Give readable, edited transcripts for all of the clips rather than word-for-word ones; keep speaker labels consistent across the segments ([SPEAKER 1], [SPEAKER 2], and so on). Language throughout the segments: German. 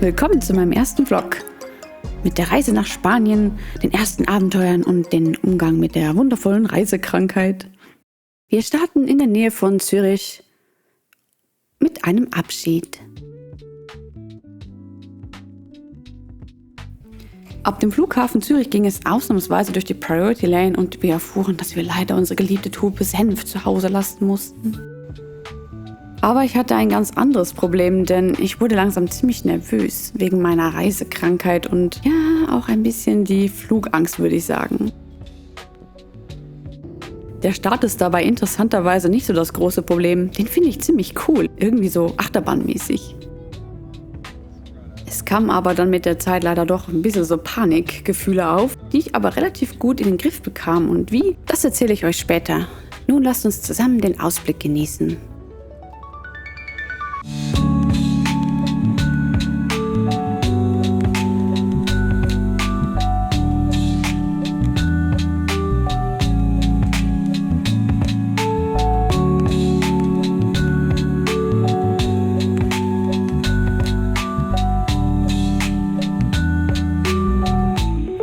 [SPEAKER 1] Willkommen zu meinem ersten Vlog. Mit der Reise nach Spanien, den ersten Abenteuern und den Umgang mit der wundervollen Reisekrankheit. Wir starten in der Nähe von Zürich mit einem Abschied. Ab dem Flughafen Zürich ging es ausnahmsweise durch die Priority Lane und wir erfuhren, dass wir leider unsere geliebte Tube Senf zu Hause lassen mussten. Aber ich hatte ein ganz anderes Problem, denn ich wurde langsam ziemlich nervös wegen meiner Reisekrankheit und ja, auch ein bisschen die Flugangst, würde ich sagen. Der Start ist dabei interessanterweise nicht so das große Problem. Den finde ich ziemlich cool, irgendwie so achterbahnmäßig. Es kam aber dann mit der Zeit leider doch ein bisschen so Panikgefühle auf, die ich aber relativ gut in den Griff bekam. Und wie, das erzähle ich euch später. Nun lasst uns zusammen den Ausblick genießen.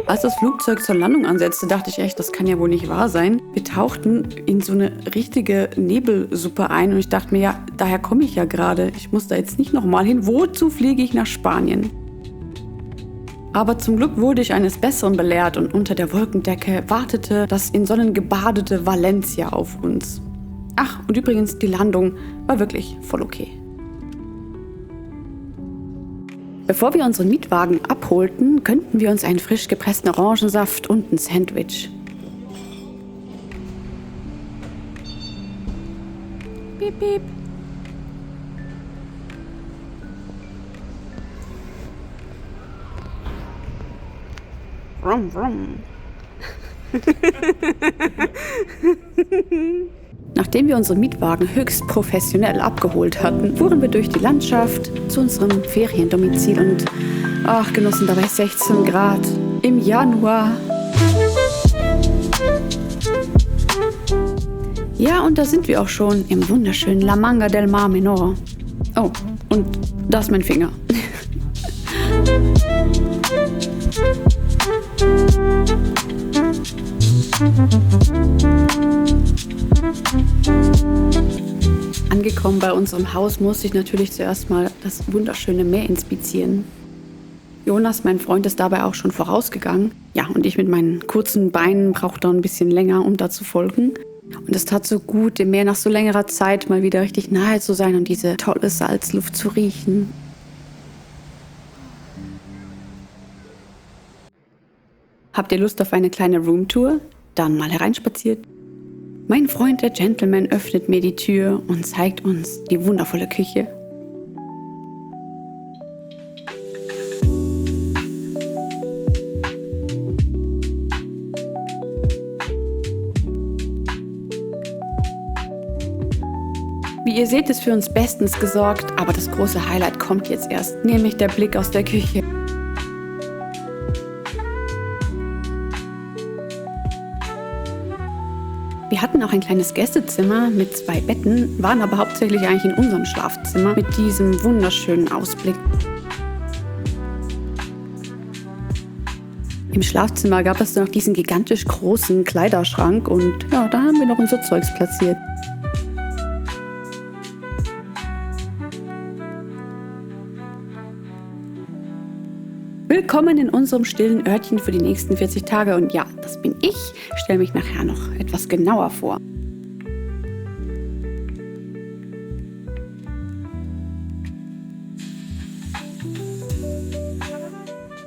[SPEAKER 1] Als das Flugzeug zur Landung ansetzte, dachte ich echt, das kann ja wohl nicht wahr sein. Wir tauchten in so eine richtige Nebelsuppe ein und ich dachte mir, ja, daher komme ich ja gerade. Ich muss da jetzt nicht nochmal hin. Wozu fliege ich nach Spanien? Aber zum Glück wurde ich eines Besseren belehrt und unter der Wolkendecke wartete das in Sonnen gebadete Valencia auf uns. Ach, und übrigens, die Landung war wirklich voll okay. Bevor wir unseren Mietwagen abholten, gönnten wir uns einen frisch gepressten Orangensaft und ein Sandwich. Piep, piep. Vroom, vroom. Nachdem wir unseren Mietwagen höchst professionell abgeholt hatten, fuhren wir durch die Landschaft zu unserem Feriendomizil und genossen dabei 16 Grad im Januar. Ja, und da sind wir auch schon im wunderschönen La Manga del Mar Menor. Oh, und da ist mein Finger. Angekommen bei unserem Haus musste ich natürlich zuerst mal das wunderschöne Meer inspizieren. Jonas, mein Freund, ist dabei auch schon vorausgegangen. Ja, und ich mit meinen kurzen Beinen brauchte ein bisschen länger, um da zu folgen. Und es tat so gut, dem Meer nach so längerer Zeit mal wieder richtig nahe zu sein und diese tolle Salzluft zu riechen. Habt ihr Lust auf eine kleine Roomtour? Dann mal hereinspaziert. Mein Freund, der Gentleman, öffnet mir die Tür und zeigt uns die wundervolle Küche. Wie ihr seht, ist für uns bestens gesorgt, aber das große Highlight kommt jetzt erst, nämlich der Blick aus der Küche. Wir hatten auch ein kleines Gästezimmer mit 2 Betten, waren aber hauptsächlich eigentlich in unserem Schlafzimmer mit diesem wunderschönen Ausblick. Im Schlafzimmer gab es noch diesen gigantisch großen Kleiderschrank und ja, da haben wir noch unser Zeugs platziert. Willkommen in unserem stillen Örtchen für die nächsten 40 Tage und ja, das bin ich. Ich stelle mich nachher noch etwas genauer vor.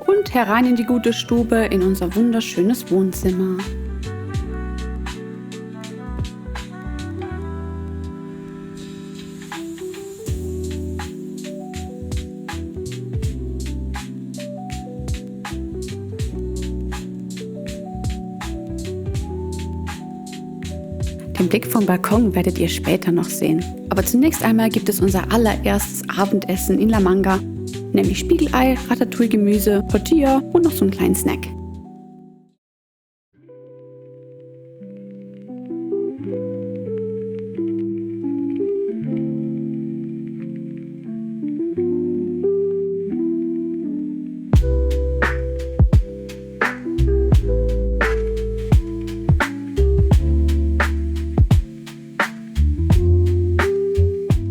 [SPEAKER 1] Und herein in die gute Stube, in unser wunderschönes Wohnzimmer. Den Blick vom Balkon werdet ihr später noch sehen. Aber zunächst einmal gibt es unser allererstes Abendessen in La Manga, nämlich Spiegelei, Ratatouille-Gemüse, Tortilla und noch so einen kleinen Snack.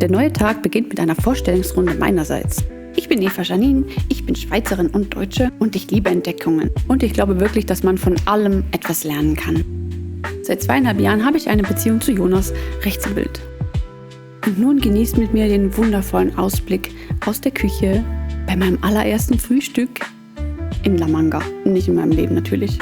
[SPEAKER 1] der neue Tag beginnt mit einer Vorstellungsrunde meinerseits. Ich bin Eva Janine, ich bin Schweizerin und Deutsche und ich liebe Entdeckungen. Und ich glaube wirklich, dass man von allem etwas lernen kann. Seit 2,5 Jahren habe ich eine Beziehung zu Jonas, rechts im Bild. Und nun genießt mit mir den wundervollen Ausblick aus der Küche bei meinem allerersten Frühstück in La Manga. Nicht in meinem Leben natürlich.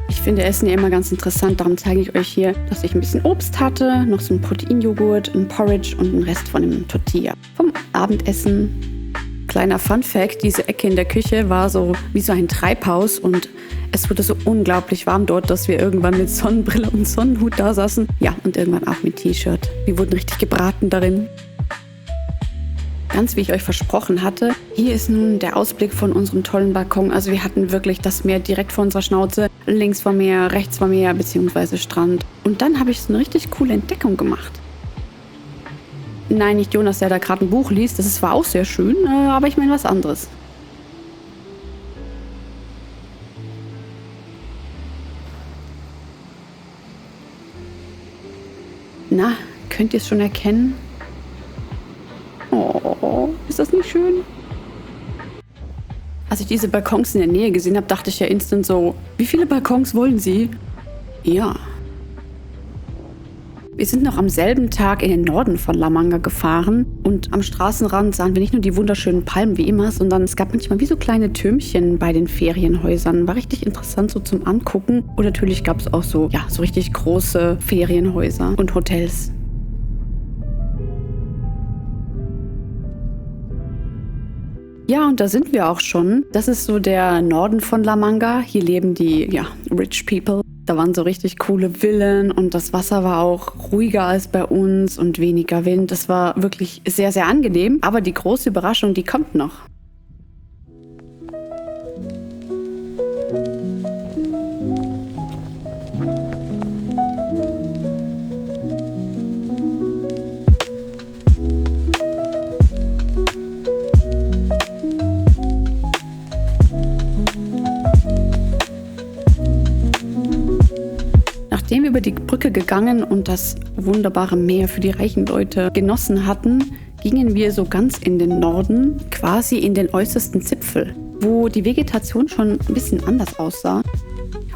[SPEAKER 1] Ich finde Essen ja immer ganz interessant, darum zeige ich euch hier, dass ich ein bisschen Obst hatte, noch so ein Proteinjoghurt, ein Porridge und den Rest von dem Tortilla. Vom Abendessen. Kleiner Funfact, diese Ecke in der Küche war so wie so ein Treibhaus und es wurde so unglaublich warm dort, dass wir irgendwann mit Sonnenbrille und Sonnenhut da saßen. Ja, und irgendwann auch mit T-Shirt. Wir wurden richtig gebraten darin. Ganz wie ich euch versprochen hatte, hier ist nun der Ausblick von unserem tollen Balkon. Also wir hatten wirklich das Meer direkt vor unserer Schnauze. Links war Meer, rechts war Meer bzw. Strand. Und dann habe ich so eine richtig coole Entdeckung gemacht. Nein, nicht Jonas, der da gerade ein Buch liest. Das ist zwar auch sehr schön, aber ich meine was anderes. Na, könnt ihr es schon erkennen? Oh, ist das nicht schön? Als ich diese Balkons in der Nähe gesehen habe, dachte ich ja instant so, wie viele Balkons wollen Sie? Ja. Wir sind noch am selben Tag in den Norden von La Manga gefahren und am Straßenrand sahen wir nicht nur die wunderschönen Palmen wie immer, sondern es gab manchmal wie so kleine Türmchen bei den Ferienhäusern. War richtig interessant so zum Angucken. Und natürlich gab es auch so richtig große Ferienhäuser und Hotels. Ja, und da sind wir auch schon. Das ist so der Norden von La Manga. Hier leben die, Rich People. Da waren so richtig coole Villen und das Wasser war auch ruhiger als bei uns und weniger Wind. Das war wirklich sehr, sehr angenehm. Aber die große Überraschung, die kommt noch. Nachdem wir über die Brücke gegangen und das wunderbare Meer für die reichen Leute genossen hatten, gingen wir so ganz in den Norden, quasi in den äußersten Zipfel, wo die Vegetation schon ein bisschen anders aussah.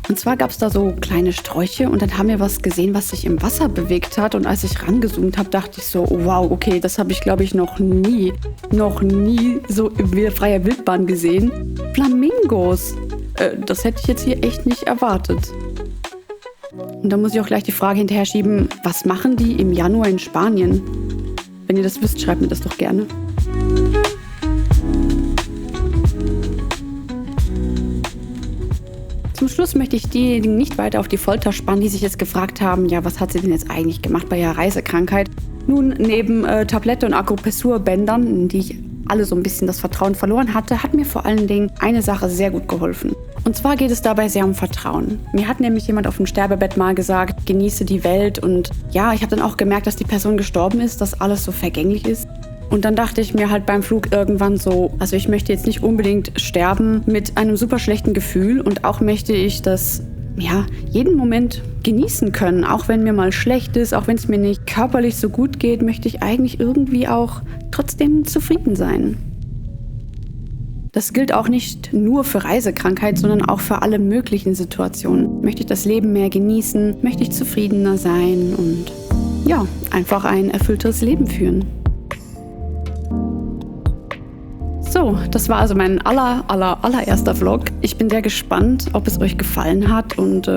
[SPEAKER 1] Und zwar gab es da so kleine Sträuche und dann haben wir was gesehen, was sich im Wasser bewegt hat. Und als ich rangezoomt habe, dachte ich so, oh wow, okay, das habe ich glaube ich noch nie so in freier Wildbahn gesehen. Flamingos! Das hätte ich jetzt hier echt nicht erwartet. Und da muss ich auch gleich die Frage hinterher schieben, was machen die im Januar in Spanien? Wenn ihr das wisst, schreibt mir das doch gerne. Zum Schluss möchte ich diejenigen nicht weiter auf die Folter spannen, die sich jetzt gefragt haben, ja, was hat sie denn jetzt eigentlich gemacht bei ihrer Reisekrankheit? Nun, neben Tablette und Akupressurbändern, die ich alle so ein bisschen das Vertrauen verloren hatte, hat mir vor allen Dingen eine Sache sehr gut geholfen. Und zwar geht es dabei sehr um Vertrauen. Mir hat nämlich jemand auf dem Sterbebett mal gesagt, genieße die Welt. Und ja, ich habe dann auch gemerkt, dass die Person gestorben ist, dass alles so vergänglich ist. Und dann dachte ich mir halt beim Flug irgendwann so, also ich möchte jetzt nicht unbedingt sterben mit einem super schlechten Gefühl. Und auch möchte ich das, jeden Moment genießen können. Auch wenn mir mal schlecht ist, auch wenn es mir nicht körperlich so gut geht, möchte ich eigentlich irgendwie auch trotzdem zufrieden sein. Das gilt auch nicht nur für Reisekrankheit, sondern auch für alle möglichen Situationen. Möchte ich das Leben mehr genießen? Möchte ich zufriedener sein? Und einfach ein erfüllteres Leben führen. So, das war also mein allererster Vlog. Ich bin sehr gespannt, ob es euch gefallen hat. Und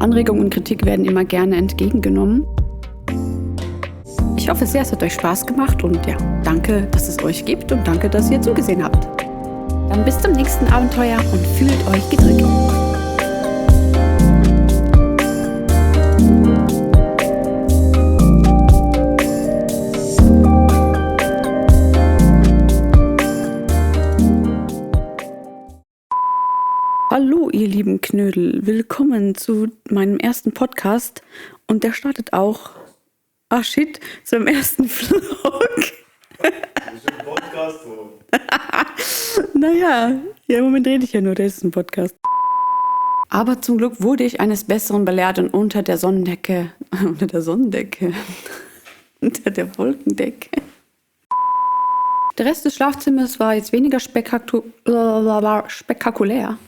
[SPEAKER 1] Anregungen und Kritik werden immer gerne entgegengenommen. Ich hoffe sehr, es hat euch Spaß gemacht. Und danke, dass es euch gibt. Und danke, dass ihr zugesehen habt. Dann bis zum nächsten Abenteuer und fühlt euch gedrückt. Hallo ihr lieben Knödel, willkommen zu meinem ersten Podcast und der startet auch, zum ersten Vlog.
[SPEAKER 2] Podcast so.
[SPEAKER 1] Naja, im Moment rede ich ja nur, das ist ein Podcast. Aber zum Glück wurde ich eines Besseren belehrt und unter der Sonnendecke, unter der Wolkendecke. Der Rest des Schlafzimmers war jetzt weniger spektakulär.